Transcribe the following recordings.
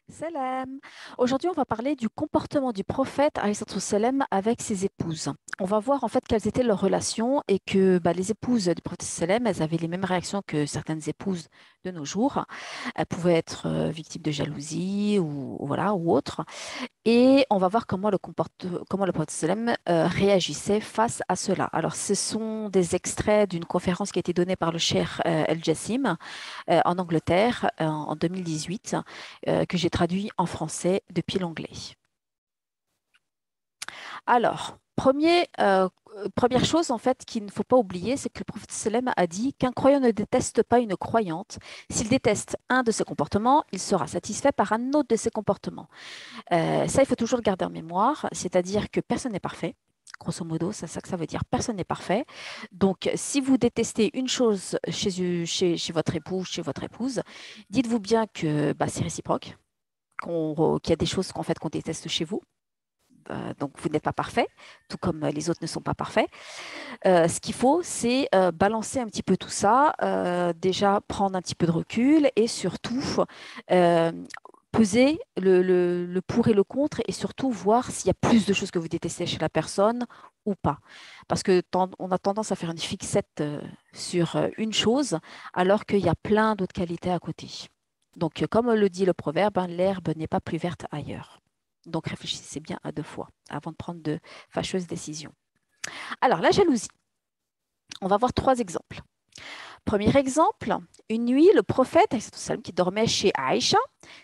Salam. Aujourd'hui, on va parler du comportement du prophète alayhi salam avec ses épouses. On va voir en fait quelles étaient leurs relations et que les épouses du prophète salam, elles avaient les mêmes réactions que certaines épouses de nos jours. Elles pouvaient être victimes de jalousie ou voilà ou autre. Et on va voir comment le prophète sallam réagissait face à cela. Alors, ce sont des extraits d'une conférence qui a été donnée par le cheikh El Jassim en Angleterre en 2018, que j'ai traduit en français depuis l'anglais. Alors, première chose en fait qu'il ne faut pas oublier, c'est que le prophète sallam a dit qu'un croyant ne déteste pas une croyante. S'il déteste un de ses comportements, il sera satisfait par un autre de ses comportements. Ça, il faut toujours le garder en mémoire, c'est-à-dire que personne n'est parfait. Grosso modo, c'est ça que ça veut dire. Personne n'est parfait. Donc, si vous détestez une chose chez votre époux, chez votre épouse, dites-vous bien que c'est réciproque, qu'il y a des choses qu'on déteste chez vous. Donc, vous n'êtes pas parfait, tout comme les autres ne sont pas parfaits. Ce qu'il faut, c'est balancer un petit peu tout ça, déjà prendre un petit peu de recul et surtout euh, peser le pour et le contre et surtout voir s'il y a plus de choses que vous détestez chez la personne ou pas. Parce que on a tendance à faire une fixette sur une chose alors qu'il y a plein d'autres qualités à côté. Donc, comme le dit le proverbe, hein, l'herbe n'est pas plus verte ailleurs. Donc, réfléchissez bien à deux fois avant de prendre de fâcheuses décisions. Alors, la jalousie. On va voir trois exemples. Premier exemple, une nuit, le prophète, qui dormait chez Aïcha,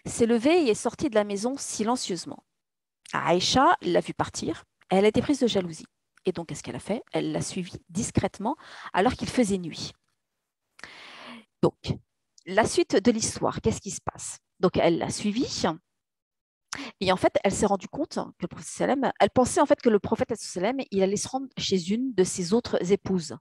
s'est levé et est sorti de la maison silencieusement. Aïcha l'a vu partir, elle a été prise de jalousie. Et donc, qu'est-ce qu'elle a fait? Elle l'a suivi discrètement alors qu'il faisait nuit. Donc, la suite de l'histoire, qu'est-ce qui se passe? Donc, elle l'a suivi et en fait, elle s'est rendue compte que le prophète sallam, elle pensait en fait que le prophète sallam, il allait se rendre chez une de ses autres épouses.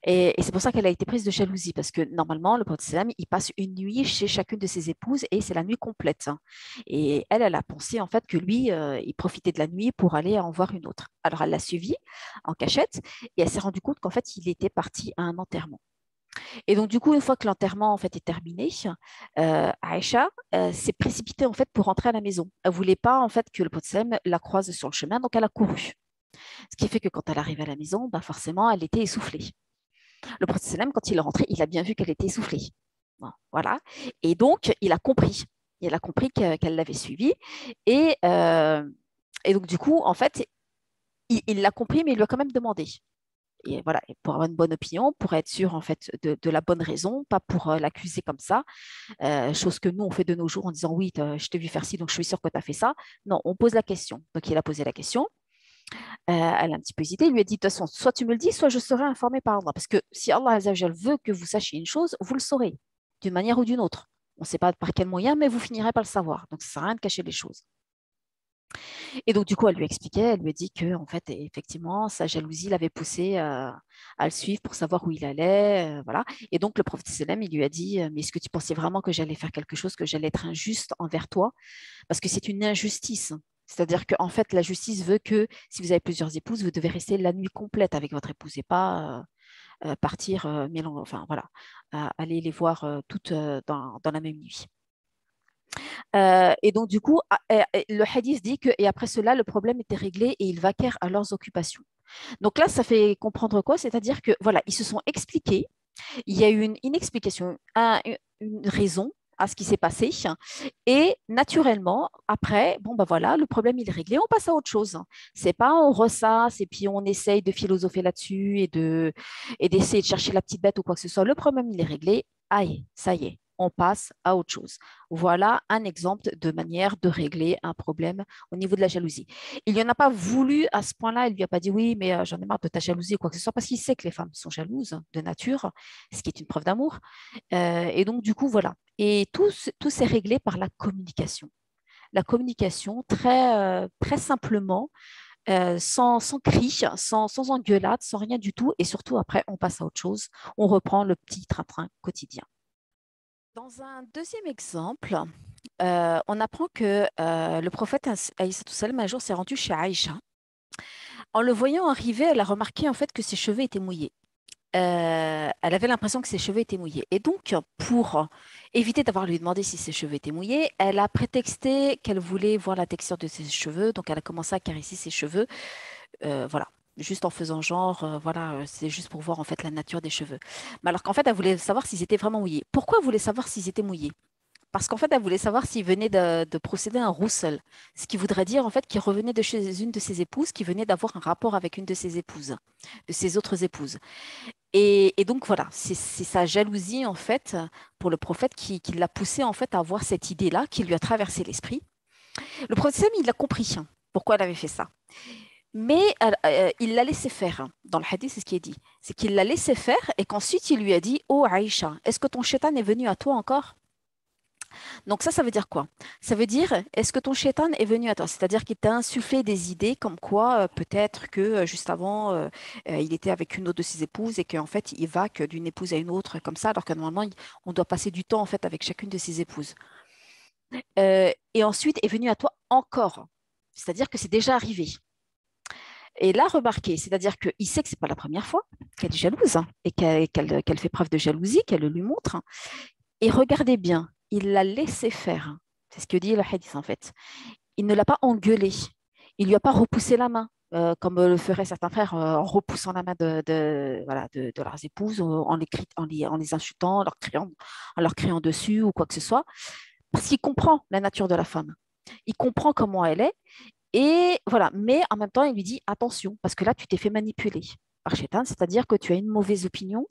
Et c'est pour ça qu'elle a été prise de jalousie, parce que normalement, le prophète sallam, il passe une nuit chez chacune de ses épouses et c'est la nuit complète, hein. Et elle a pensé en fait que lui, il profitait de la nuit pour aller en voir une autre. Alors elle l'a suivi en cachette et elle s'est rendue compte qu'en fait, il était parti à un enterrement. Et donc, du coup, une fois que l'enterrement en fait est terminé, Aïcha s'est précipitée en fait pour rentrer à la maison. Elle voulait pas en fait que le prophète sallam la croise sur le chemin, donc elle a couru. Ce qui fait que quand elle arrive à la maison, forcément, elle était essoufflée. Le prophète sallam, quand il est rentré, il a bien vu qu'elle était essoufflée. Bon, voilà. Et donc, il a compris. Il a compris qu'elle l'avait suivi. Et, euh, et donc, du coup, en fait, il l'a compris, mais il lui a quand même demandé. Et voilà, pour avoir une bonne opinion, pour être sûr en fait de la bonne raison, pas pour l'accuser comme ça, chose que nous on fait de nos jours en disant oui, je t'ai vu faire ci, donc je suis sûre que tu as fait ça. Non, on pose la question. Donc il a posé la question. Elle a un petit peu hésité. Il lui a dit, de toute façon, soit tu me le dis, soit je serai informé par Allah. Parce que si Allah Azzawajal veut que vous sachiez une chose, vous le saurez, d'une manière ou d'une autre. On ne sait pas par quel moyen, mais vous finirez par le savoir. Donc, ça ne sert à rien de cacher les choses. Et donc, du coup, elle lui expliquait, elle lui a dit que, en fait, effectivement, sa jalousie l'avait poussé à le suivre pour savoir où il allait. Voilà. Et donc, le prophète sallam, il lui a dit, mais est-ce que tu pensais vraiment que j'allais faire quelque chose, que j'allais être injuste envers toi? Parce que c'est une injustice. C'est-à-dire qu'en fait, la justice veut que si vous avez plusieurs épouses, vous devez rester la nuit complète avec votre épouse et pas partir, enfin voilà, aller les voir toutes dans la même nuit. Et donc, du coup, le hadith dit que, et après cela, le problème était réglé et ils vaquèrent à leurs occupations. Donc là, ça fait comprendre quoi? C'est-à-dire que, voilà, ils se sont expliqués, il y a eu une explication, une raison à ce qui s'est passé. Et naturellement, après, bon, voilà, le problème il est réglé, on passe à autre chose. C'est pas on ressasse et puis on essaye de philosopher là-dessus et d'essayer de chercher la petite bête ou quoi que ce soit. Le problème il est réglé, aïe, ça y est, on passe à autre chose. Voilà un exemple de manière de régler un problème au niveau de la jalousie. Il n'y en a pas voulu à ce point-là, il lui a pas dit oui, mais j'en ai marre de ta jalousie ou quoi que ce soit, parce qu'il sait que les femmes sont jalouses de nature, ce qui est une preuve d'amour. Et donc, du coup, voilà. Et tout s'est réglé par la communication. La communication, très simplement, sans cri, sans engueulade, sans rien du tout. Et surtout, après, on passe à autre chose. On reprend le petit train-train quotidien. Dans un deuxième exemple, on apprend que le prophète alayhi salam, un jour s'est rendu chez Aïcha. En le voyant arriver, elle a remarqué en fait que ses cheveux étaient mouillés. elle avait l'impression que ses cheveux étaient mouillés. Et donc, pour éviter d'avoir à lui demander si ses cheveux étaient mouillés, elle a prétexté qu'elle voulait voir la texture de ses cheveux. Donc, elle a commencé à caresser ses cheveux. Voilà. Juste en faisant genre, voilà, c'est juste pour voir en fait la nature des cheveux. Mais alors qu'en fait, elle voulait savoir s'ils étaient vraiment mouillés. Pourquoi elle voulait savoir s'ils étaient mouillés? Parce qu'en fait, elle voulait savoir s'il venait de procéder à un roussel, ce qui voudrait dire en fait qu'il revenait de chez une de ses épouses, qui venait d'avoir un rapport avec une de ses épouses, de ses autres épouses. Et donc voilà, c'est sa jalousie en fait pour le prophète qui l'a poussé en fait à avoir cette idée-là qui lui a traversé l'esprit. Le prophète Sam, il a compris pourquoi elle avait fait ça. Mais il l'a laissé faire. Dans le hadith, c'est ce qui est dit. C'est qu'il l'a laissé faire et qu'ensuite il lui a dit, oh Aïcha, est-ce que ton shaitan est venu à toi encore? Donc ça veut dire quoi? Ça veut dire, est-ce que ton shaitan est venu à toi? C'est-à-dire qu'il t'a insufflé des idées comme quoi peut-être que juste avant, il était avec une autre de ses épouses et qu'en fait, il va que d'une épouse à une autre comme ça, alors que normalement, on doit passer du temps en fait avec chacune de ses épouses. Et ensuite est venu à toi encore. C'est-à-dire que c'est déjà arrivé. Et là, remarquez, c'est-à-dire qu'il sait que c'est pas la première fois qu'elle est jalouse et qu'elle fait preuve de jalousie, qu'elle le lui montre. Et regardez bien, il l'a laissé faire. C'est ce que dit le hadith en fait. Il ne l'a pas engueulé. Il lui a pas repoussé la main, comme le feraient certains frères en repoussant la main voilà, de leurs épouses, en les insultant, en leur criant dessus ou quoi que ce soit. Parce qu'il comprend la nature de la femme. Il comprend comment elle est. Et voilà. Mais en même temps, il lui dit attention, parce que là, tu t'es fait manipuler par Shaitan, c'est-à-dire que tu as une mauvaise opinion,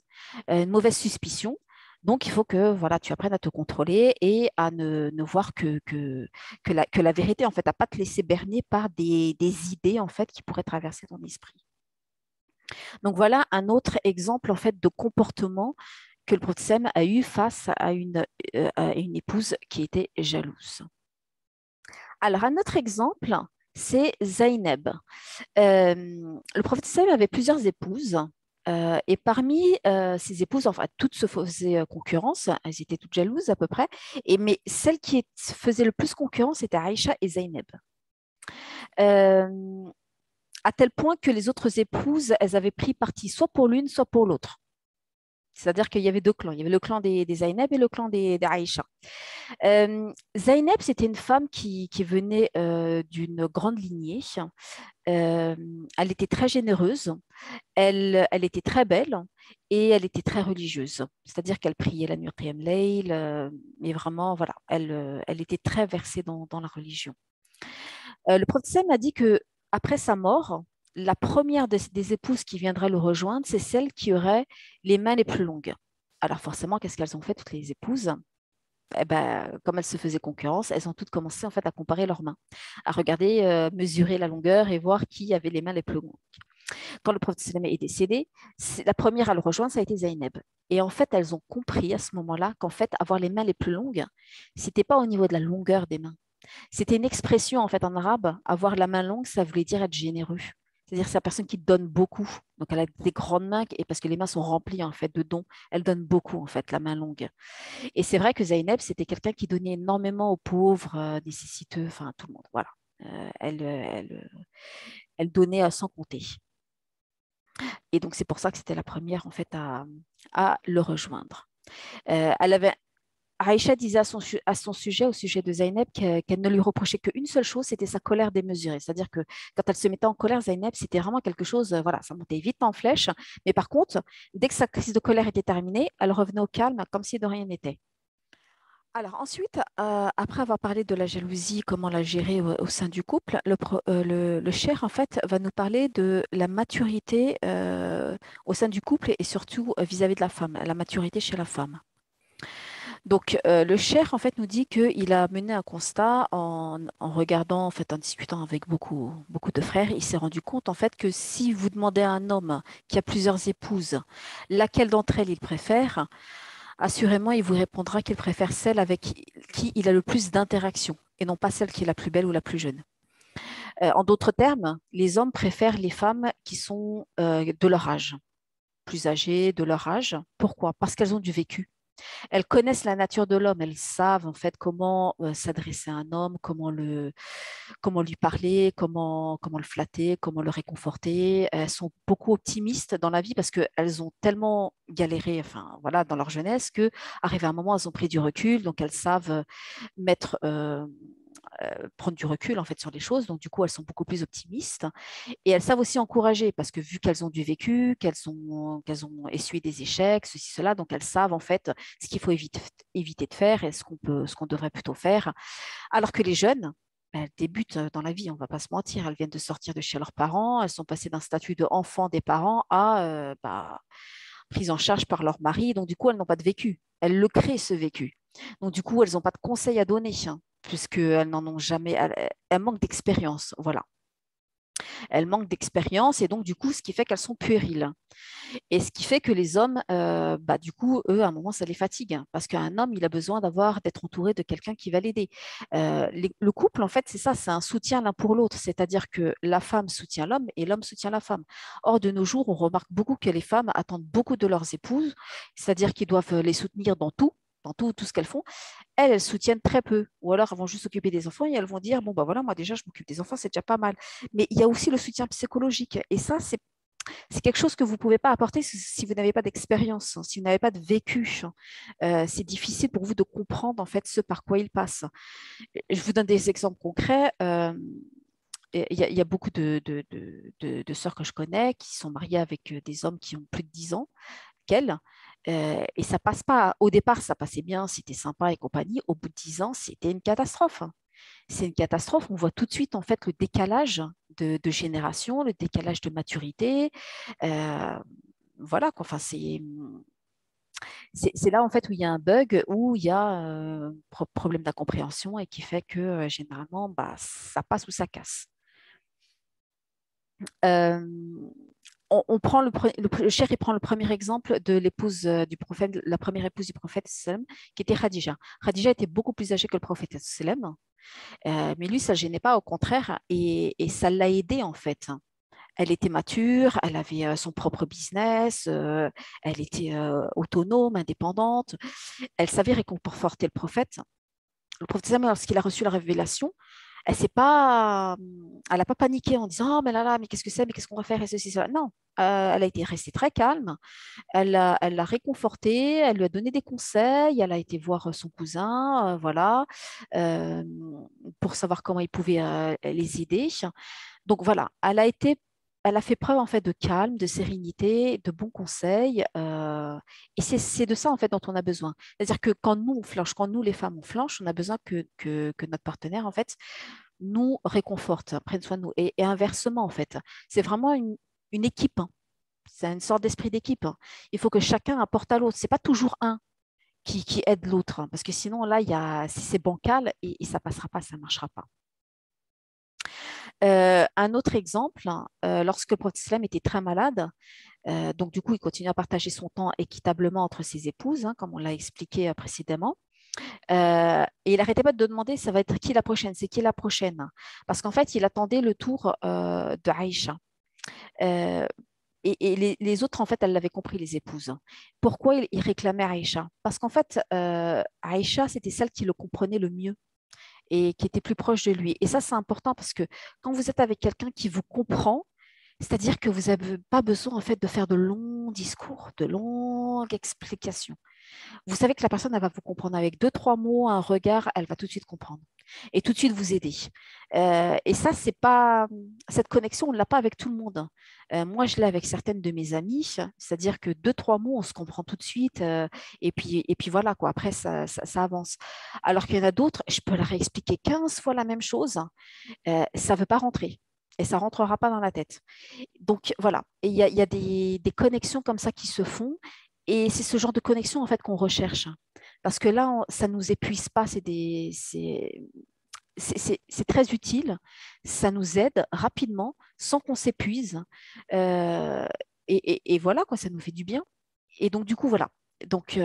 une mauvaise suspicion. Donc, il faut que voilà, tu apprennes à te contrôler et à ne voir que la vérité, en fait, à ne pas te laisser berner par des idées en fait, qui pourraient traverser ton esprit. Donc, voilà un autre exemple en fait, de comportement que le prophète Sem a eu face à une épouse qui était jalouse. Alors, un autre exemple, c'est Zainab. Le prophète Sam avait plusieurs épouses. Et parmi ces épouses, enfin, toutes se faisaient concurrence, elles étaient toutes jalouses à peu près, mais celle qui faisait le plus concurrence, c'était Aïcha et Zainab. Euh, à tel point que les autres épouses, elles avaient pris parti soit pour l'une, soit pour l'autre. C'est-à-dire qu'il y avait deux clans. Il y avait le clan des Zainab et le clan des Aïcha. Zainab, c'était une femme qui venait d'une grande lignée. Euh, Elle était très généreuse, elle était très belle et elle était très religieuse. C'est-à-dire qu'elle priait la nuit Qiyam Layl, mais vraiment, voilà, elle était très versée dans la religion. Le prophète m'a dit que après sa mort, la première des épouses qui viendrait le rejoindre, c'est celle qui aurait les mains les plus longues. Alors forcément, qu'est-ce qu'elles ont fait, toutes les épouses? Eh ben, comme elles se faisaient concurrence, elles ont toutes commencé en fait à comparer leurs mains, à regarder, mesurer la longueur et voir qui avait les mains les plus longues. Quand le prophète sallam est décédé, la première à le rejoindre, ça a été Zainab. Et en fait, elles ont compris à ce moment-là qu'en fait, avoir les mains les plus longues, c'était pas au niveau de la longueur des mains. C'était une expression en fait en arabe. Avoir la main longue, ça voulait dire être généreux. C'est-à-dire c'est la personne qui donne beaucoup. Donc elle a des grandes mains et parce que les mains sont remplies en fait de dons, elle donne beaucoup en fait la main longue. Et c'est vrai que Zainab, c'était quelqu'un qui donnait énormément aux pauvres, nécessiteux, enfin à tout le monde. Voilà. Elle donnait sans compter. Et donc, c'est pour ça que c'était la première, en fait, à le rejoindre. Elle avait, Aïcha disait à son sujet, au sujet de Zainab, qu'elle ne lui reprochait qu'une seule chose, c'était sa colère démesurée. C'est-à-dire que quand elle se mettait en colère, Zainab, c'était vraiment quelque chose, voilà, ça montait vite en flèche. Mais par contre, dès que sa crise de colère était terminée, elle revenait au calme, comme si de rien n'était. Alors ensuite, après avoir parlé de la jalousie, comment la gérer au sein du couple, le cher en fait va nous parler de la maturité au sein du couple et surtout vis-à-vis de la femme, la maturité chez la femme. Donc le cher en fait nous dit qu'il a mené un constat en regardant, en fait, en discutant avec beaucoup de frères, il s'est rendu compte en fait que si vous demandez à un homme qui a plusieurs épouses, laquelle d'entre elles il préfère, assurément, il vous répondra qu'il préfère celle avec qui il a le plus d'interactions et non pas celle qui est la plus belle ou la plus jeune. En d'autres termes, les hommes préfèrent les femmes qui sont de leur âge, plus âgées, de leur âge. Pourquoi? Parce qu'elles ont du vécu. Elles connaissent la nature de l'homme, elles savent en fait comment s'adresser à un homme, comment lui parler, comment le flatter, comment le réconforter. Elles sont beaucoup optimistes dans la vie parce qu'elles ont tellement galéré, enfin voilà, dans leur jeunesse que, arrivé à un moment, elles ont pris du recul, donc elles savent mettre prendre du recul en fait sur les choses. Donc du coup, elles sont beaucoup plus optimistes et elles savent aussi encourager parce que vu qu'elles ont du vécu, qu'elles ont essuyé des échecs, ceci, cela, donc elles savent en fait ce qu'il faut éviter de faire et ce qu'on devrait plutôt faire. Alors que les jeunes, ben, elles débutent dans la vie, on ne va pas se mentir. Elles viennent de sortir de chez leurs parents, elles sont passées d'un statut d'enfant des parents à prise en charge par leur mari. Donc, du coup, elles n'ont pas de vécu. Elles le créent, ce vécu. Donc, du coup, elles n'ont pas de conseils à donner, hein, puisqu'elles n'en ont jamais. Elles manquent d'expérience. Voilà. Elles manquent d'expérience et donc, du coup, ce qui fait qu'elles sont puériles. Et ce qui fait que les hommes, du coup, eux, à un moment, ça les fatigue. Hein, parce qu'un homme, il a besoin d'être entouré de quelqu'un qui va l'aider. Le couple, en fait, c'est ça, c'est un soutien l'un pour l'autre. C'est-à-dire que la femme soutient l'homme et l'homme soutient la femme. Or, de nos jours, on remarque beaucoup que les femmes attendent beaucoup de leurs épouses, c'est-à-dire qu'ils doivent les soutenir dans tout ce qu'elles font. Elles soutiennent très peu. Ou alors, elles vont juste s'occuper des enfants et elles vont dire, bon, bah voilà, moi déjà, je m'occupe des enfants, c'est déjà pas mal. Mais il y a aussi le soutien psychologique. Et ça, c'est quelque chose que vous ne pouvez pas apporter si vous n'avez pas d'expérience, hein, si vous n'avez pas de vécu. C'est difficile pour vous de comprendre en fait ce par quoi il passe. Je vous donne des exemples concrets. Il y a beaucoup de sœurs que je connais qui sont mariées avec des hommes qui ont plus de 10 ans qu'elles. Et ça passe pas. Au départ, ça passait bien, c'était sympa et compagnie. Au bout de 10 ans, c'était une catastrophe. C'est une catastrophe. On voit tout de suite en fait le décalage de génération, le décalage de maturité. Euh, voilà, quoi. Enfin, c'est là en fait où il y a un bug, où il y a un problème d'incompréhension et qui fait que généralement, bah, ça passe ou ça casse. Euh, on prend le chéri prend le premier exemple de l'épouse du prophète, la première épouse du prophète, sallam, qui était Khadija. Khadija était beaucoup plus âgée que le prophète, sallam, mais lui, ça ne le gênait pas, au contraire, et ça l'a aidé en fait. Elle était mature, elle avait son propre business, elle était autonome, indépendante, elle savait réconforter le prophète. Le prophète, lorsqu'il a reçu la révélation, elle n'a pas paniqué en disant oh mais là mais qu'est-ce que c'est, mais qu'est-ce qu'on va faire et ceci cela. Non, elle a été restée très calme. Elle l'a réconforté, elle lui a donné des conseils, elle a été voir son cousin, voilà, euh, pour savoir comment il pouvait les aider. Donc voilà, elle a fait preuve en fait de calme, de sérénité, de bons conseils, et c'est de ça en fait dont on a besoin. C'est-à-dire que quand nous on flanche, quand nous les femmes on flanche, on a besoin que notre partenaire en fait nous réconforte, prenne soin de nous, et inversement en fait. C'est vraiment une équipe. Hein. C'est une sorte d'esprit d'équipe. Hein. Il faut que chacun apporte à l'autre. C'est pas toujours un qui aide l'autre, hein, parce que sinon là, si c'est bancal et ça passera pas, ça marchera pas. Un autre exemple, hein, lorsque le prophète Islam était très malade, donc du coup, il continuait à partager son temps équitablement entre ses épouses, hein, comme on l'a expliqué précédemment. Et il n'arrêtait pas de demander, ça va être qui la prochaine, c'est qui la prochaine, parce qu'en fait, il attendait le tour de Aïcha. Euh, et les autres, en fait, elles l'avaient compris, les épouses. Pourquoi il réclamait Aïcha? Parce qu'en fait, Aïcha, c'était celle qui le comprenait le mieux et qui était plus proche de lui. Et ça, c'est important parce que quand vous êtes avec quelqu'un qui vous comprend, c'est-à-dire que vous n'avez pas besoin en fait de faire de longs discours, de longues explications. Vous savez que la personne, elle va vous comprendre avec deux, trois mots, un regard, elle va tout de suite comprendre et tout de suite vous aider. Et ça, c'est pas cette connexion, on ne l'a pas avec tout le monde. Moi, je l'ai avec certaines de mes amies, c'est-à-dire que deux, trois mots, on se comprend tout de suite, et puis voilà quoi. Après, ça avance. Alors qu'il y en a d'autres, je peux leur expliquer 15 fois la même chose, ça ne veut pas rentrer. Et ça ne rentrera pas dans la tête. Donc voilà, et il y a des connexions comme ça qui se font. Et c'est ce genre de connexion en fait qu'on recherche. Parce que là, ça ne nous épuise pas, c'est très utile, ça nous aide rapidement sans qu'on s'épuise. Euh, et voilà, quoi, ça nous fait du bien. Et donc, du coup, voilà. Donc,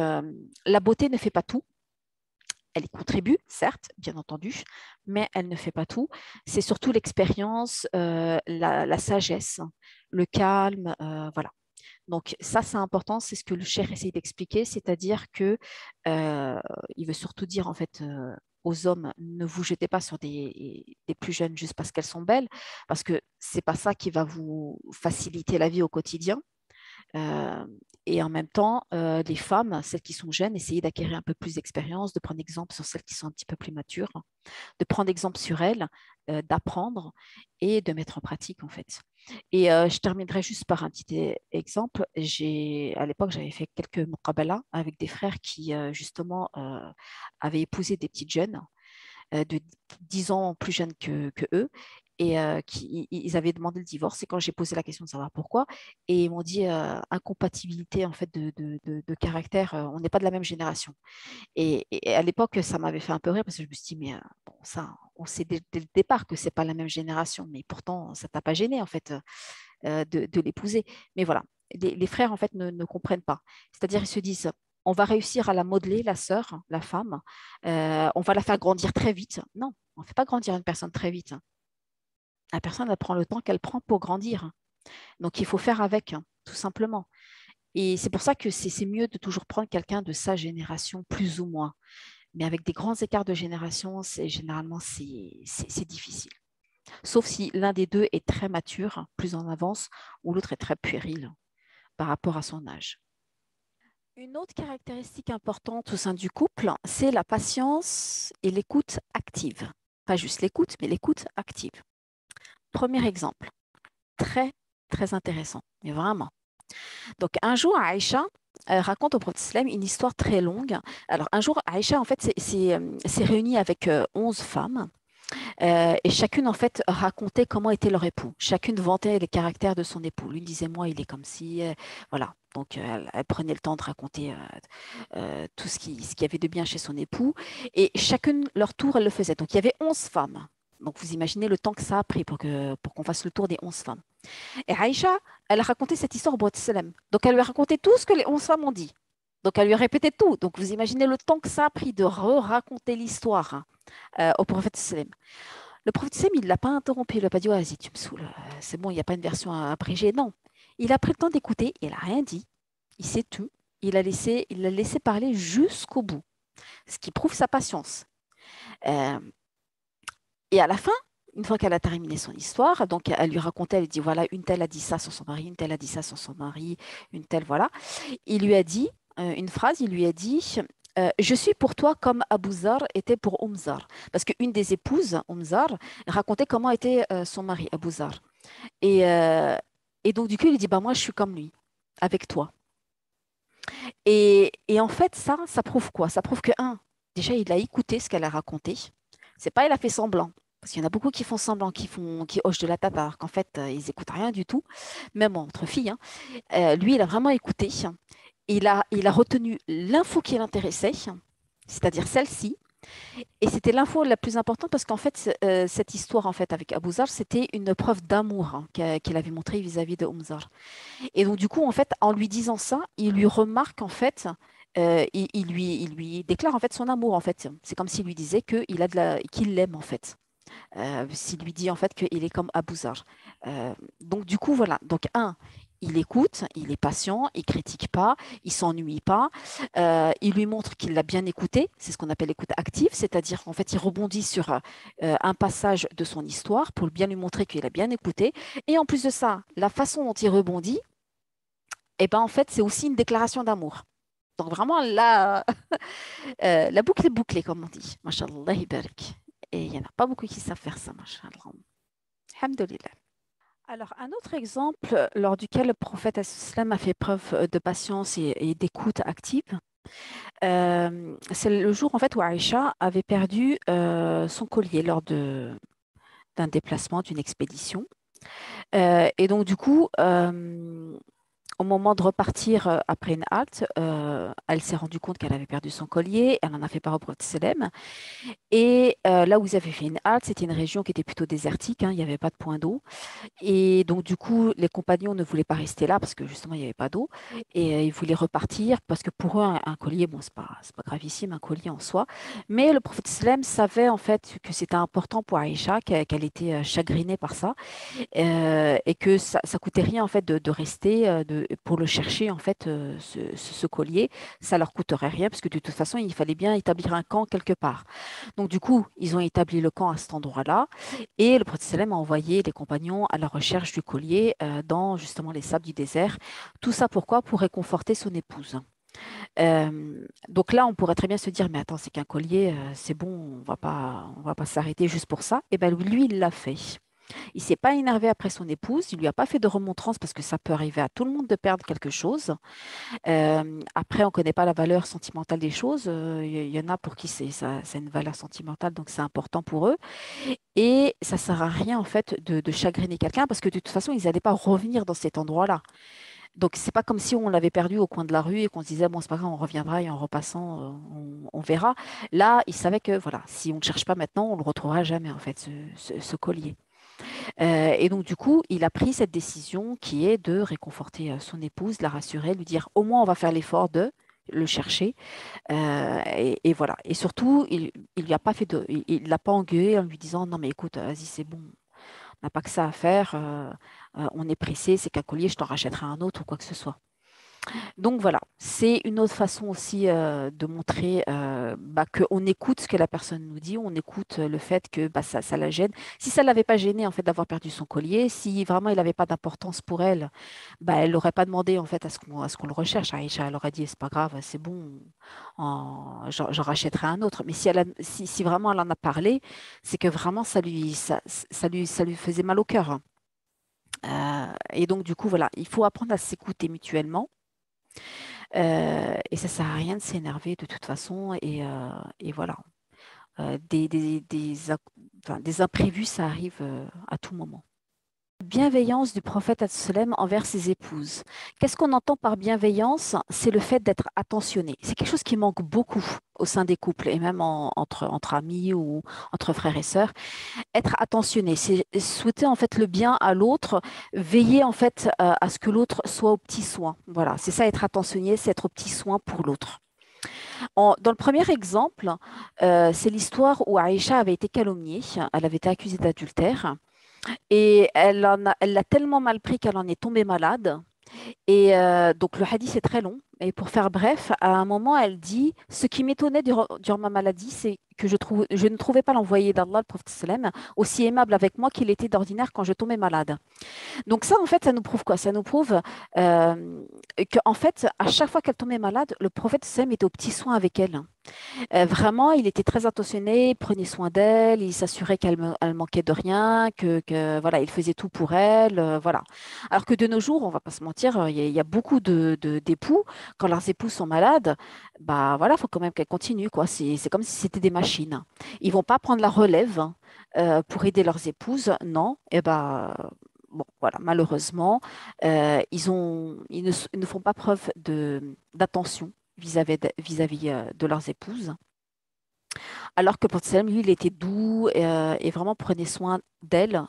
la beauté ne fait pas tout. Elle y contribue, certes, bien entendu, mais elle ne fait pas tout. C'est surtout l'expérience, la sagesse, le calme, voilà. Donc ça, c'est important, c'est ce que le cheikh essaye d'expliquer, c'est-à-dire que il veut surtout dire en fait aux hommes, ne vous jetez pas sur des plus jeunes juste parce qu'elles sont belles, parce que c'est pas ça qui va vous faciliter la vie au quotidien. Euh, et en même temps, les femmes, celles qui sont jeunes, essayez d'acquérir un peu plus d'expérience, de prendre exemple sur celles qui sont un petit peu plus matures, de prendre exemple sur elles, d'apprendre et de mettre en pratique en fait. Et je terminerai juste par un petit exemple. À l'époque, j'avais fait quelques muqabala avec des frères qui justement avaient épousé des petites jeunes de 10 ans plus jeunes que eux et ils avaient demandé le divorce. Et quand j'ai posé la question de savoir pourquoi, et ils m'ont dit incompatibilité en fait de caractère, on n'est pas de la même génération. Et à l'époque, ça m'avait fait un peu rire parce que je me suis dit, mais bon, ça, on sait dès le départ que c'est pas la même génération, mais pourtant, ça t'a pas gêné en fait de l'épouser. Mais voilà, les frères en fait ne comprennent pas. C'est-à-dire, ils se disent, on va réussir à la modeler, la sœur, la femme, on va la faire grandir très vite. Non, on ne fait pas grandir une personne très vite. La personne, elle prend le temps qu'elle prend pour grandir. Donc, il faut faire avec, tout simplement. Et c'est pour ça que c'est mieux de toujours prendre quelqu'un de sa génération, plus ou moins. Mais avec des grands écarts de génération, généralement, c'est difficile. Sauf si l'un des deux est très mature, plus en avance, ou l'autre est très puéril par rapport à son âge. Une autre caractéristique importante au sein du couple, c'est la patience et l'écoute active. Pas juste l'écoute, mais l'écoute active. Premier exemple, très, très intéressant, mais vraiment. Donc, un jour, Aïcha raconte au prophète sallam une histoire très longue. Alors, un jour, Aïcha, en fait, s'est réunie avec 11 femmes et chacune, en fait, racontait comment était leur époux. Chacune vantait les caractères de son époux. L'une disait, moi, il est comme si, voilà. Donc, elle prenait le temps de raconter tout ce qu'il y avait de bien chez son époux. Et chacune, leur tour, elle le faisait. Donc, il y avait 11 femmes. Donc, vous imaginez le temps que ça a pris pour qu'on fasse le tour des 11 femmes. Et Aïcha, elle a raconté cette histoire au prophète sallam. Donc, elle lui a raconté tout ce que les 11 femmes ont dit. Donc, elle lui a répété tout. Donc, vous imaginez le temps que ça a pris de raconter l'histoire au prophète sallam. Le prophète sallam, il ne l'a pas interrompu. Il n'a pas dit, vas-y, tu me saoules. C'est bon, il n'y a pas une version abrégée. Non. Il a pris le temps d'écouter. Il n'a rien dit. Il s'est tu. Il l'a laissé parler jusqu'au bout. Ce qui prouve sa patience. Euh, et à la fin, une fois qu'elle a terminé son histoire, donc elle lui racontait, elle dit voilà, une telle a dit ça sur son mari, une telle a dit ça sur son mari, une telle, voilà. Il lui a dit une phrase, il lui a dit je suis pour toi comme Abu Zar était pour Zar. Parce qu'une des épouses, Zar, racontait comment était son mari, Abu Zar. Et, euh, et donc, du coup, il dit bah, moi, je suis comme lui, avec toi. Et en fait, ça prouve quoi? Ça prouve que, un, déjà, il a écouté ce qu'elle a raconté. C'est pas, il a fait semblant. Parce qu'il y en a beaucoup qui font semblant, qui hochent de la tête, alors qu'en fait, ils écoutent rien du tout, même entre filles. Hein. Lui, il a vraiment écouté. Il a retenu l'info qui l'intéressait, c'est-à-dire celle-ci. Et c'était l'info la plus importante parce qu'en fait, cette histoire en fait avec Abu Zar, c'était une preuve d'amour qu'il avait montré vis-à-vis de Zar. Et donc, du coup, en fait, en lui disant ça, il lui remarque, en fait, il lui déclare, en fait, son amour, en fait. C'est comme s'il lui disait qu'il l'aime, en fait. S'il lui dit, en fait, qu'il est comme Abu Zar. Donc, du coup, voilà. Donc, un, il écoute, il est patient, il critique pas, il s'ennuie pas. Il lui montre qu'il l'a bien écouté. C'est ce qu'on appelle l'écoute active, c'est-à-dire qu'en fait, il rebondit sur un passage de son histoire pour bien lui montrer qu'il a bien écouté. Et en plus de ça, la façon dont il rebondit, et ben en fait, c'est aussi une déclaration d'amour. Donc vraiment, là, la boucle est bouclée, comme on dit. Mashallah, barik. Et il n'y en a pas beaucoup qui savent faire ça, mashallah. Alhamdulillah. Alors, un autre exemple lors duquel le prophète sallam a fait preuve de patience et d'écoute active, c'est le jour en fait où Aïcha avait perdu son collier lors d'un déplacement, d'une expédition. Et donc, du coup, au moment de repartir après une halte, elle s'est rendue compte qu'elle avait perdu son collier. Elle en a fait part au prophète sallam. Et là où ils avaient fait une halte, c'était une région qui était plutôt désertique, hein, il n'y avait pas de point d'eau. Et donc, du coup, les compagnons ne voulaient pas rester là parce que justement, il n'y avait pas d'eau. Et ils voulaient repartir parce que pour eux, un collier, bon, c'est pas gravissime, un collier en soi. Mais le prophète sallam savait en fait que c'était important pour Aïcha, qu'elle était chagrinée par ça et que ça coûtait rien en fait de rester pour le chercher, en fait, ce collier, ça leur coûterait rien, parce que de toute façon, il fallait bien établir un camp quelque part. Donc, du coup, ils ont établi le camp à cet endroit-là, et le prophète sallam a envoyé les compagnons à la recherche du collier dans justement les sables du désert. Tout ça pourquoi? Pour réconforter son épouse. Donc là, on pourrait très bien se dire, mais attends, c'est qu'un collier, c'est bon, on va pas s'arrêter juste pour ça. Et bien lui, il l'a fait. Il s'est pas énervé après son épouse, il lui a pas fait de remontrance parce que ça peut arriver à tout le monde de perdre quelque chose. Après, on connaît pas la valeur sentimentale des choses. Il y en a pour qui c'est une valeur sentimentale, donc c'est important pour eux. Et ça sert à rien en fait de chagriner quelqu'un parce que de toute façon, ils n'allaient pas revenir dans cet endroit-là. Donc, c'est pas comme si on l'avait perdu au coin de la rue et qu'on se disait, bon, c'est pas grave, on reviendra et en repassant, on verra. Là, il savait que, voilà, si on ne cherche pas maintenant, on le retrouvera jamais, en fait, ce collier. Et donc, du coup, il a pris cette décision qui est de réconforter son épouse, la rassurer, lui dire, au moins, on va faire l'effort de le chercher. Et voilà. Et surtout, il lui a pas fait il l'a pas engueulé en lui disant, non, mais écoute, vas-y, c'est bon, on n'a pas que ça à faire, on est pressé, c'est qu'un collier, je t'en rachèterai un autre ou quoi que ce soit. Donc voilà, c'est une autre façon aussi de montrer qu'on écoute ce que la personne nous dit, on écoute le fait que ça la gêne. Si ça ne l'avait pas gêné en fait d'avoir perdu son collier, si vraiment il n'avait pas d'importance pour elle, elle n'aurait pas demandé en fait à ce qu'on le recherche. Aïcha, elle aurait dit c'est pas grave, c'est bon, j'en rachèterai un autre. Mais si vraiment elle en a parlé, c'est que vraiment ça lui faisait mal au cœur. Et donc du coup voilà, il faut apprendre à s'écouter mutuellement. Et ça sert à rien de s'énerver de toute façon. Et voilà. Enfin, des imprévus, ça arrive à tout moment. Bienveillance du prophète sallam envers ses épouses. Qu'est-ce qu'on entend par bienveillance? C'est le fait d'être attentionné. C'est quelque chose qui manque beaucoup au sein des couples et même entre amis ou entre frères et sœurs. Être attentionné, c'est souhaiter en fait le bien à l'autre, veiller en fait à ce que l'autre soit au petit soin. Voilà, c'est ça être attentionné, c'est être au petit soin pour l'autre. Dans le premier exemple, c'est l'histoire où Aïcha avait été calomniée, elle avait été accusée d'adultère et elle l'a tellement mal pris qu'elle en est tombée malade. Et donc le hadith est très long. Et pour faire bref, à un moment, elle dit, ce qui m'étonnait durant ma maladie, c'est que je ne trouvais pas l'envoyé d'Allah, le prophète sallam, aussi aimable avec moi qu'il était d'ordinaire quand je tombais malade. Donc ça, en fait, ça nous prouve quoi? Ça nous prouve qu'en fait, à chaque fois qu'elle tombait malade, le prophète sallam était au petit soin avec elle. Vraiment, il était très attentionné, il prenait soin d'elle, il s'assurait elle manquait de rien, voilà, il faisait tout pour elle, voilà. Alors que de nos jours, on va pas se mentir, il y a beaucoup d'époux, quand leurs épouses sont malades, bah voilà, faut quand même qu'elles continuent, quoi. C'est comme si c'était des machines. Ils vont pas prendre la relève pour aider leurs épouses, non. Et bah bon, voilà, malheureusement, ils ne font pas preuve d'attention vis-à-vis de leurs épouses. Alors que pour Salem, lui, il était doux et vraiment prenait soin d'elle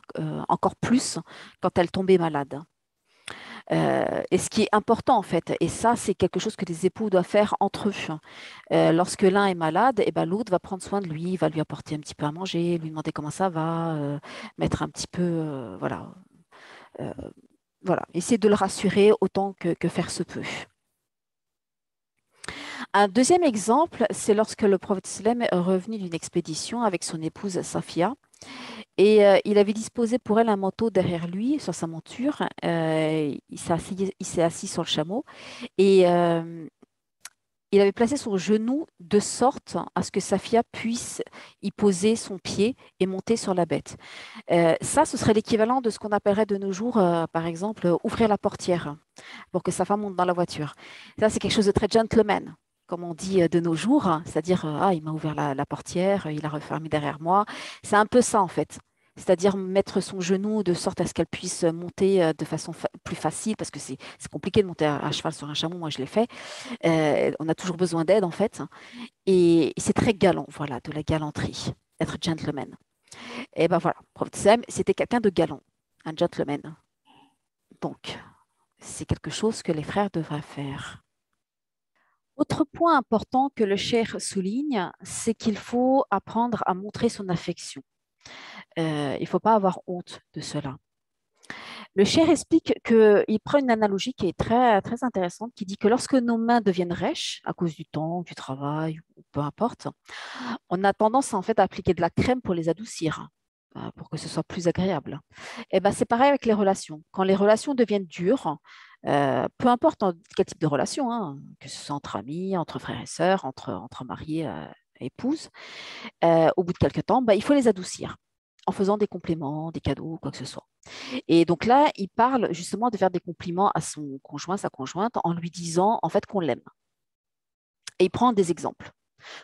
encore plus quand elle tombait malade. Et ce qui est important en fait, et ça c'est quelque chose que les époux doivent faire entre eux. Lorsque l'un est malade, et ben, l'autre va prendre soin de lui, va lui apporter un petit peu à manger, lui demander comment ça va, mettre un petit peu, euh, voilà, essayer de le rassurer autant que faire se peut. Un deuxième exemple, c'est lorsque le prophète sallam est revenu d'une expédition avec son épouse Safia et il avait disposé pour elle un manteau derrière lui sur sa monture. Il s'est assis sur le chameau et il avait placé son genou de sorte à ce que Safia puisse y poser son pied et monter sur la bête. Ça, ce serait l'équivalent de ce qu'on appellerait de nos jours, par exemple, ouvrir la portière pour que sa femme monte dans la voiture. Ça, c'est quelque chose de très gentleman, comme on dit de nos jours, hein. C'est-à-dire, ah, il m'a ouvert la portière, il a refermé derrière moi. C'est un peu ça, en fait. C'est-à-dire mettre son genou de sorte à ce qu'elle puisse monter de façon plus facile, parce que c'est compliqué de monter à cheval sur un chameau, moi je l'ai fait. On a toujours besoin d'aide, en fait. Et c'est très galant, voilà, de la galanterie, être gentleman. Et ben voilà, Prof. Sam, c'était quelqu'un de galant, un gentleman. Donc, c'est quelque chose que les frères devraient faire. Autre point important que le cheikh souligne, c'est qu'il faut apprendre à montrer son affection. Il ne faut pas avoir honte de cela. Le Cher explique qu'il prend une analogie qui est très, très intéressante, qui dit que lorsque nos mains deviennent rêches à cause du temps, du travail, ou peu importe, on a tendance en fait à appliquer de la crème pour les adoucir, pour que ce soit plus agréable. Et ben, c'est pareil avec les relations. Quand les relations deviennent dures, peu importe quel type de relation, hein, que ce soit entre amis, entre frères et sœurs, entre mariés et épouses, au bout de quelques temps, ben, il faut les adoucir en faisant des compliments, des cadeaux, quoi que ce soit. Et donc là, il parle justement de faire des compliments à son conjoint, sa conjointe, en lui disant en fait qu'on l'aime. Et il prend des exemples.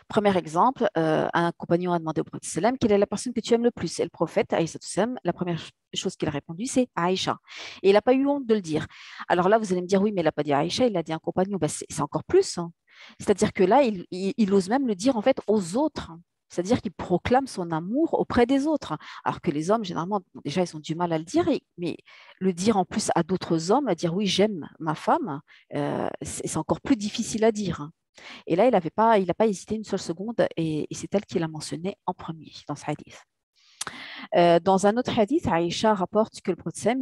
Premier exemple, un compagnon a demandé au prophète sallam quelle est la personne que tu aimes le plus. Et le prophète, alayhi sallam, la première chose qu'il a répondu, c'est Aïcha. Et il n'a pas eu honte de le dire. Alors là, vous allez me dire, oui, mais il n'a pas dit Aïcha, il a dit un compagnon. Ben, c'est encore plus, hein. C'est-à-dire que là, il ose même le dire en fait aux autres. C'est-à-dire qu'il proclame son amour auprès des autres. Alors que les hommes, généralement, déjà, ils ont du mal à le dire, mais le dire en plus à d'autres hommes, à dire oui, j'aime ma femme, c'est encore plus difficile à dire, hein. Et là, il n'a pas hésité une seule seconde et c'est elle qui l'a mentionné en premier dans ce hadith. Dans un autre hadith, Aïcha rapporte que le prophète,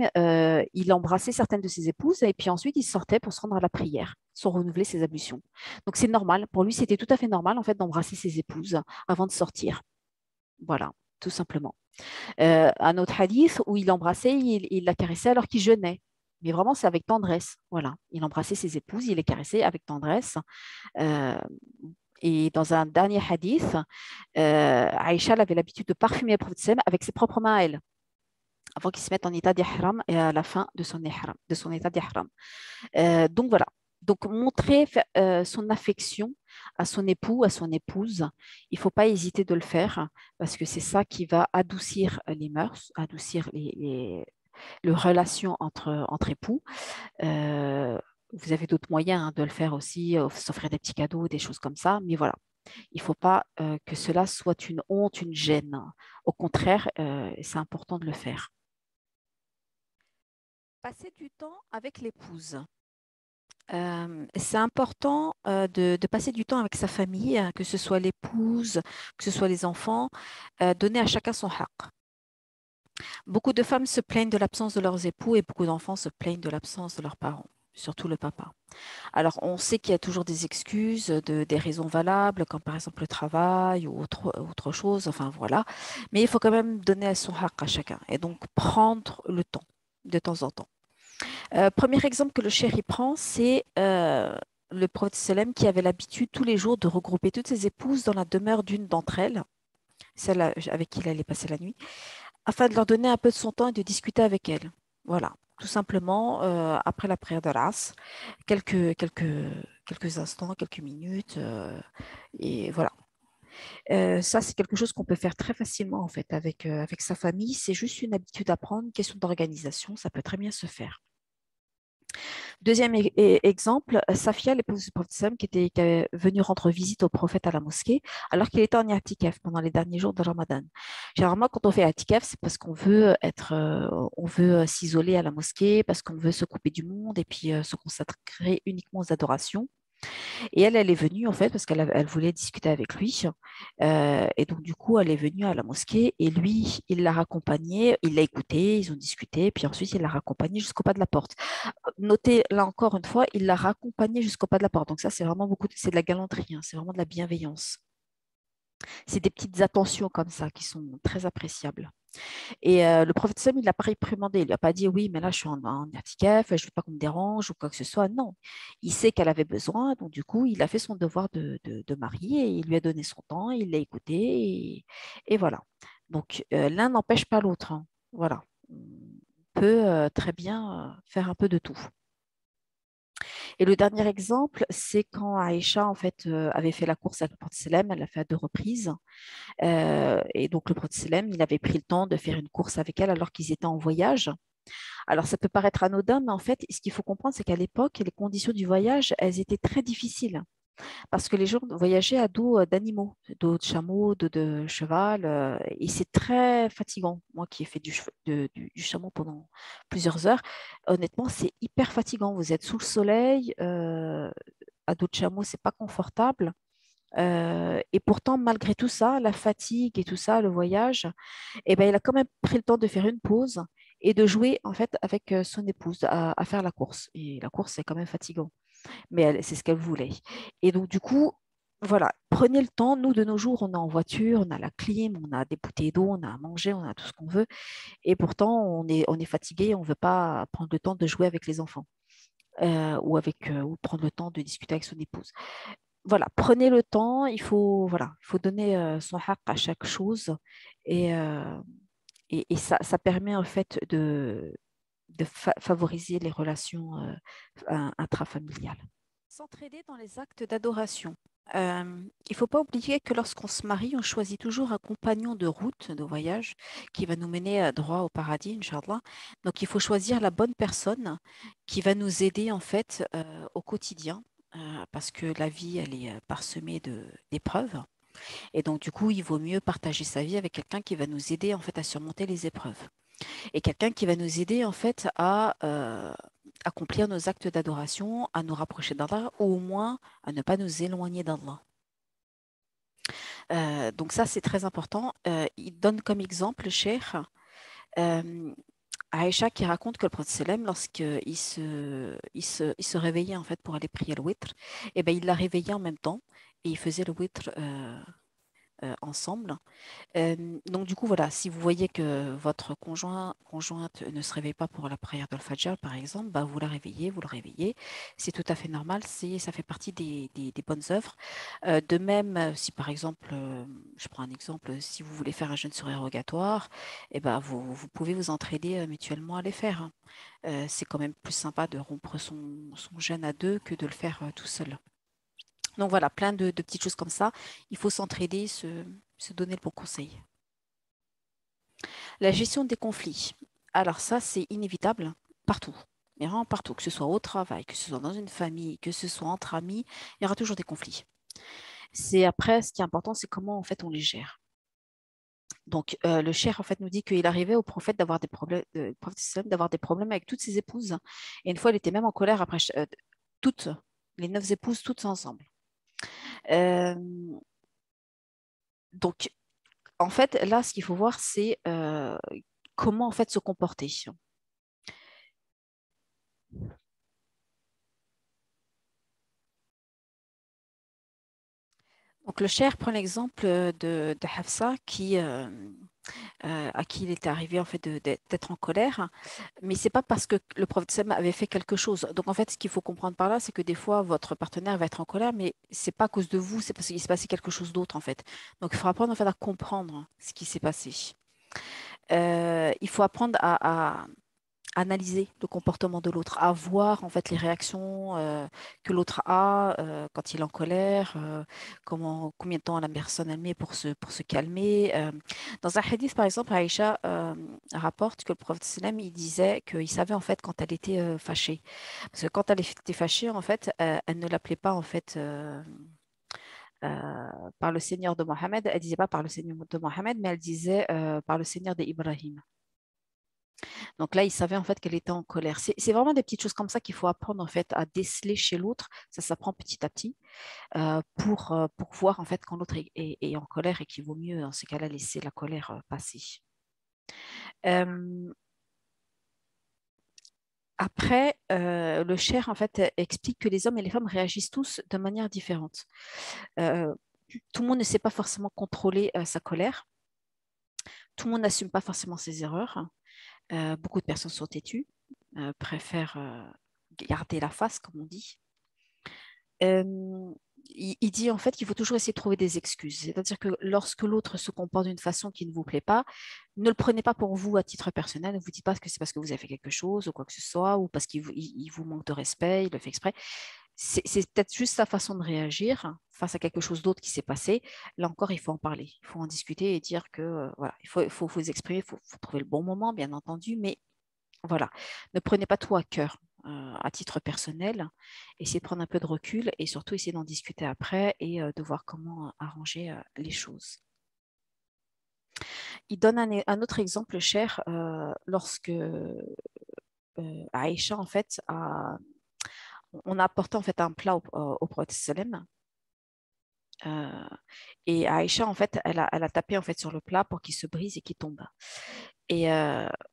il embrassait certaines de ses épouses et puis ensuite il sortait pour se rendre à la prière, sans renouveler ses ablutions. Donc c'est normal, pour lui c'était tout à fait normal en fait d'embrasser ses épouses avant de sortir. Voilà, tout simplement. Un autre hadith où il l'embrassait, il la caressait alors qu'il jeûnait. Mais vraiment, c'est avec tendresse. Voilà, il embrassait ses épouses, il les caressait avec tendresse. Euh, et dans un dernier hadith, Aïcha avait l'habitude de parfumer le prophète sallam avec ses propres mains à elle, avant qu'il se mette en état d'ihram et à la fin de son état d'ihram. Donc voilà. Donc montrer son affection à son époux, à son épouse, il ne faut pas hésiter de le faire parce que c'est ça qui va adoucir les mœurs, adoucir les relations entre époux. Euh, Vous avez d'autres moyens hein, de le faire aussi, s'offrir des petits cadeaux, des choses comme ça. Mais voilà, il ne faut pas que cela soit une honte, une gêne. Au contraire, c'est important de le faire. Passer du temps avec l'épouse. C'est important de passer du temps avec sa famille, hein, que ce soit l'épouse, que ce soit les enfants, donner à chacun son haq. Beaucoup de femmes se plaignent de l'absence de leurs époux et beaucoup d'enfants se plaignent de l'absence de leurs parents, surtout le papa. Alors, on sait qu'il y a toujours des excuses, des raisons valables, comme par exemple le travail ou autre chose, enfin voilà. Mais il faut quand même donner son haq à chacun et donc prendre le temps de temps en temps. Premier exemple que le chéri prend, c'est le prophète sallam qui avait l'habitude tous les jours de regrouper toutes ses épouses dans la demeure d'une d'entre elles, celle avec qui il allait passer la nuit, afin de leur donner un peu de son temps et de discuter avec elles. Voilà, tout simplement, après la prière de l'As, quelques instants, quelques minutes, et voilà. Ça, c'est quelque chose qu'on peut faire très facilement en fait avec sa famille. C'est juste une habitude à prendre, une question d'organisation, ça peut très bien se faire. Deuxième exemple, Safia, l'épouse du prophète Sam, qui est venue rendre visite au prophète à la mosquée, alors qu'il était en i'tikaf pendant les derniers jours de Ramadan. Généralement, quand on fait i'tikaf, c'est parce qu'on veut on veut s'isoler à la mosquée, parce qu'on veut se couper du monde et puis se consacrer uniquement aux adorations. Et elle est venue en fait parce elle voulait discuter avec lui. Et donc du coup, elle est venue à la mosquée et lui, il l'a raccompagnée, il l'a écoutée, ils ont discuté, puis ensuite il l'a raccompagnée jusqu'au pas de la porte. Notez là encore une fois, il l'a raccompagnée jusqu'au pas de la porte. Donc ça, c'est vraiment c'est de la galanterie, hein, c'est vraiment de la bienveillance. C'est des petites attentions comme ça qui sont très appréciables. Et le prophète Sam, il l'a pas réprimandé. Il lui a pas dit oui, mais là, je suis en i'tikaf, je ne veux pas qu'on me dérange ou quoi que ce soit. Non. Il sait qu'elle avait besoin. Donc, du coup, il a fait son devoir de mari et il lui a donné son temps, il l'a écouté et voilà. Donc, l'un n'empêche pas l'autre, hein. Voilà. On peut très bien faire un peu de tout. Et le dernier exemple, c'est quand Aïcha, en fait, avait fait la course avec le prophète Salem, elle l'a fait à deux reprises. Et donc, le prophète Salem, il avait pris le temps de faire une course avec elle alors qu'ils étaient en voyage. Alors, ça peut paraître anodin, mais en fait, ce qu'il faut comprendre, c'est qu'à l'époque, les conditions du voyage, elles étaient très difficiles parce que les gens voyageaient à dos d'animaux, dos de chameau, dos de cheval, et c'est très fatigant. Moi qui ai fait du chameau pendant plusieurs heures, honnêtement, c'est hyper fatigant. Vous êtes sous le soleil, à dos de chameau, c'est pas confortable. Et pourtant, malgré tout ça, la fatigue et tout ça, le voyage, eh ben, il a quand même pris le temps de faire une pause et de jouer en fait avec son épouse à faire la course. Et la course, c'est quand même fatigant, mais c'est ce qu'elle voulait. Et donc, du coup, voilà, prenez le temps. Nous, de nos jours, on est en voiture, on a la clim, on a des bouteilles d'eau, on a à manger, on a tout ce qu'on veut. Et pourtant, on est fatigué, on ne veut pas prendre le temps de jouer avec les enfants ou prendre le temps de discuter avec son épouse. Voilà, prenez le temps, voilà, il faut donner son haq à chaque chose et, et ça permet en fait de favoriser les relations intrafamiliales. S'entraider dans les actes d'adoration. Il ne faut pas oublier que lorsqu'on se marie, on choisit toujours un compagnon de route, de voyage, qui va nous mener droit au paradis, Inch'Allah. Donc, il faut choisir la bonne personne qui va nous aider en fait au quotidien, parce que la vie, elle est parsemée d'épreuves. Et donc, du coup, il vaut mieux partager sa vie avec quelqu'un qui va nous aider en fait à surmonter les épreuves et quelqu'un qui va nous aider en fait à accomplir nos actes d'adoration, à nous rapprocher d'Allah ou au moins à ne pas nous éloigner d'Allah. Donc ça, c'est très important. Il donne comme exemple, Cheikh, euh, Aïcha qui raconte que le prophète sallam, lorsqu'il se réveillait en fait pour aller prier le witr, eh ben, il la réveillait en même temps et il faisait le witr ensemble. Donc du coup, voilà, si vous voyez que votre conjointe ne se réveille pas pour la prière de Fajr, par exemple, bah, vous la réveillez, vous le réveillez. C'est tout à fait normal, ça fait partie des bonnes œuvres. De même, si par exemple, je prends un exemple, si vous voulez faire un jeûne surérogatoire, eh ben, vous pouvez vous entraider mutuellement à les faire, hein. C'est quand même plus sympa de rompre son jeûne à deux que de le faire tout seul. Donc voilà, plein de petites choses comme ça. Il faut s'entraider, se donner le bon conseil. La gestion des conflits. Alors ça, c'est inévitable partout. Mais vraiment partout, que ce soit au travail, que ce soit dans une famille, que ce soit entre amis, il y aura toujours des conflits. C'est après, ce qui est important, c'est comment en fait on les gère. Donc le cheikh en fait nous dit qu'il arrivait au prophète d'avoir des problèmes, d'avoir des problèmes avec toutes ses épouses. Et une fois, il était même en colère après toutes les 9 épouses, toutes ensemble. Euh, donc en fait, là, ce qu'il faut voir, c'est comment en fait se comporter. Donc le cher prend l'exemple de Hafsa à qui il était arrivé en fait d'être en colère, mais c'est pas parce que le prophète Sam avait fait quelque chose. Donc en fait, ce qu'il faut comprendre par là, c'est que des fois votre partenaire va être en colère, mais c'est pas à cause de vous, c'est parce qu'il s'est passé quelque chose d'autre en fait. Donc il faut apprendre en fait à comprendre ce qui s'est passé. Il faut apprendre à analyser le comportement de l'autre, à voir en fait les réactions que l'autre a quand il est en colère, combien de temps la personne elle met pour se calmer. Dans un hadith, par exemple, Aïcha rapporte que le prophète sallam, il disait qu'il savait en fait quand elle était fâchée. Parce que quand elle était fâchée, en fait, elle ne l'appelait pas en fait par le Seigneur de Mohammed, elle disait pas par le Seigneur de Mohammed, mais elle disait par le Seigneur d'Ibrahim. Donc là, il savait en fait qu'elle était en colère. C'est vraiment des petites choses comme ça qu'il faut apprendre en fait à déceler chez l'autre. Ça s'apprend petit à petit pour voir en fait quand l'autre est en colère et qu'il vaut mieux dans ces cas-là laisser la colère passer. Euh, Après, le cher en fait explique que les hommes et les femmes réagissent tous de manière différente. Euh, Tout le monde ne sait pas forcément contrôler sa colère. Tout le monde n'assume pas forcément ses erreurs. Beaucoup de personnes sont têtues, préfèrent garder la face, comme on dit. Euh, il dit en fait qu'il faut toujours essayer de trouver des excuses. C'est-à-dire que lorsque l'autre se comporte d'une façon qui ne vous plaît pas, ne le prenez pas pour vous à titre personnel. Ne vous dites pas que c'est parce que vous avez fait quelque chose ou quoi que ce soit, ou parce qu'il vous manque de respect, il le fait exprès. C'est peut-être juste sa façon de réagir face à quelque chose d'autre qui s'est passé. Là encore, il faut en parler. Il faut en discuter et dire que voilà, il faut vous exprimer, il faut trouver le bon moment, bien entendu, mais voilà, ne prenez pas tout à cœur à titre personnel. Essayez de prendre un peu de recul et surtout essayez d'en discuter après et de voir comment arranger les choses. Il donne un autre exemple, cher, lorsque Aïcha, en fait, on a apporté en fait un plat au prophète sallam. Et Aïcha, en fait, elle a tapé en fait sur le plat pour qu'il se brise et qu'il tombe. Et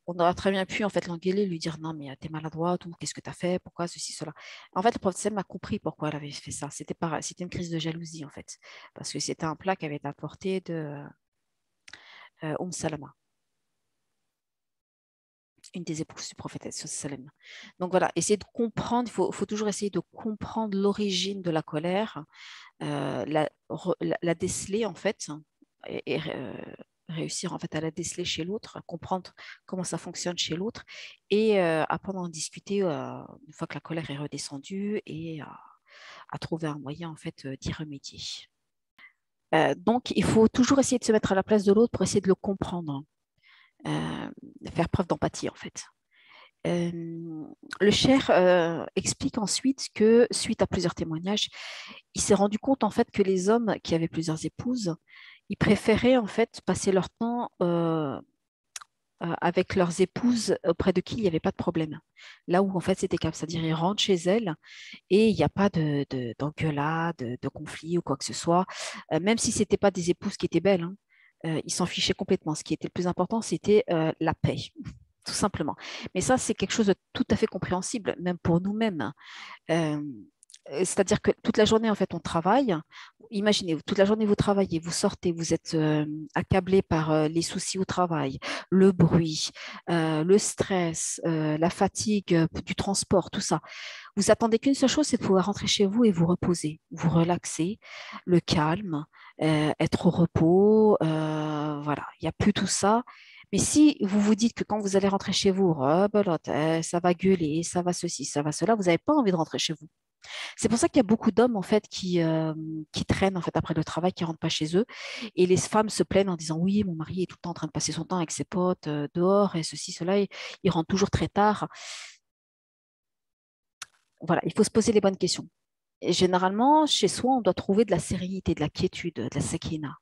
on aurait très bien pu en fait l'engueuler, lui dire non mais t'es maladroite ou qu'est-ce que t'as fait, pourquoi ceci, cela. En fait, le prof Sam a compris pourquoi elle avait fait ça. C'était une crise de jalousie en fait, parce que c'était un plat qui avait été apporté de Salama, une des épouses du prophète sallam. Donc voilà, essayer de comprendre, faut toujours essayer de comprendre l'origine de la colère, la déceler en fait, et réussir en fait à la déceler chez l'autre, comprendre comment ça fonctionne chez l'autre et apprendre à en discuter une fois que la colère est redescendue et à trouver un moyen en fait d'y remédier. Donc il faut toujours essayer de se mettre à la place de l'autre pour essayer de le comprendre, faire preuve d'empathie en fait. Le cher explique ensuite que, suite à plusieurs témoignages, il s'est rendu compte en fait que les hommes qui avaient plusieurs épouses, ils préféraient en fait passer leur temps avec leurs épouses auprès de qui il n'y avait pas de problème. Là où en fait c'était calme, c'est-à-dire ils rentrent chez elles et il n'y a pas d'engueulade, de conflit ou quoi que ce soit, même si ce n'étaient pas des épouses qui étaient belles, hein, ils s'en fichaient complètement. Ce qui était le plus important, c'était la paix, tout simplement. Mais ça, c'est quelque chose de tout à fait compréhensible, même pour nous-mêmes. Euh, C'est-à-dire que toute la journée, en fait, on travaille. Imaginez, toute la journée, vous travaillez, vous sortez, vous êtes accablé par les soucis au travail, le bruit, le stress, la fatigue du transport, tout ça. Vous attendez qu'une seule chose, c'est de pouvoir rentrer chez vous et vous reposer, vous relaxer, le calme, être au repos. Voilà, il n'y a plus tout ça. Mais si vous vous dites que quand vous allez rentrer chez vous, rebelote, ça va gueuler, ça va ceci, ça va cela, vous n'avez pas envie de rentrer chez vous. C'est pour ça qu'il y a beaucoup d'hommes en fait qui traînent en fait après le travail, qui rentrent pas chez eux, et les femmes se plaignent en disant oui, mon mari est tout le temps en train de passer son temps avec ses potes dehors et ceci, cela, et il rentre toujours très tard. Voilà, il faut se poser les bonnes questions. Et généralement, chez soi, on doit trouver de la sérénité, de la quiétude, de la sakina,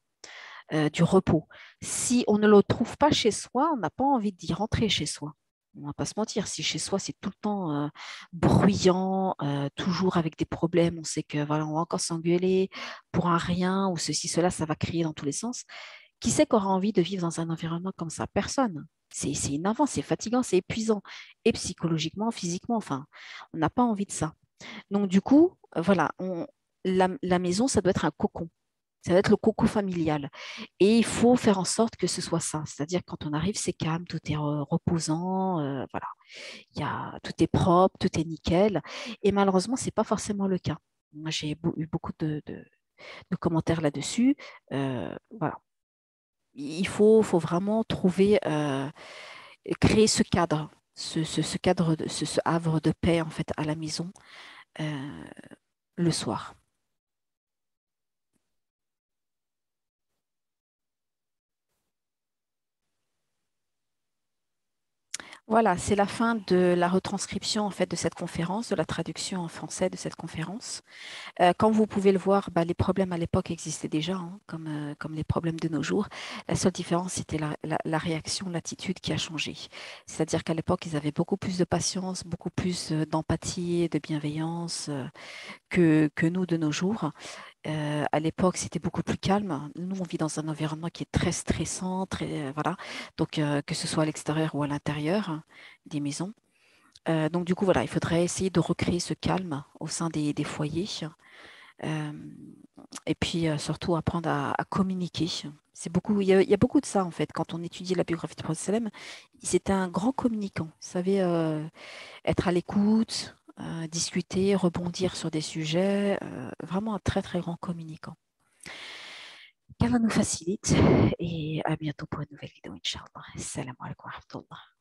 du repos. Si on ne le trouve pas chez soi, on n'a pas envie d'y rentrer chez soi. On ne va pas se mentir, si chez soi c'est tout le temps bruyant, toujours avec des problèmes, on sait que voilà, on va encore s'engueuler pour un rien ou ceci, cela, ça va crier dans tous les sens. Qui c'est qu'aura envie de vivre dans un environnement comme ça? Personne. C'est énervant, c'est fatigant, c'est épuisant, et psychologiquement, physiquement, enfin, on n'a pas envie de ça. Donc du coup, voilà, la maison, ça doit être un cocon. Ça va être le coco familial. Et il faut faire en sorte que ce soit ça. C'est-à-dire quand on arrive, c'est calme, tout est reposant, voilà. Tout est propre, tout est nickel. Et malheureusement, ce n'est pas forcément le cas. Moi, j'ai eu beaucoup de commentaires là-dessus. Voilà. Il faut vraiment trouver, créer ce cadre, ce cadre, ce havre de paix en fait à la maison euh, le soir. Voilà, c'est la fin de la retranscription en fait de cette conférence, de la traduction en français de cette conférence. Comme vous pouvez le voir, bah, les problèmes à l'époque existaient déjà, hein, comme les problèmes de nos jours. La seule différence, c'était la réaction, l'attitude qui a changé. C'est-à-dire qu'à l'époque, ils avaient beaucoup plus de patience, beaucoup plus d'empathie, de bienveillance que nous de nos jours. À l'époque, c'était beaucoup plus calme. Nous, on vit dans un environnement qui est très stressant, voilà. Donc, que ce soit à l'extérieur ou à l'intérieur des maisons. Donc, du coup, voilà, il faudrait essayer de recréer ce calme au sein des foyers. Euh, et puis, surtout, apprendre à communiquer. Il y a beaucoup de ça, en fait. Quand on étudie la biographie de Prophète Salem, c'était un grand communicant. Il savait être à l'écoute, discuter, rebondir sur des sujets. Vraiment un très, très grand communicant. Qu'Allah nous facilite et à bientôt pour une nouvelle vidéo, Inch'Allah. Salam alaikum wa rahmatullah.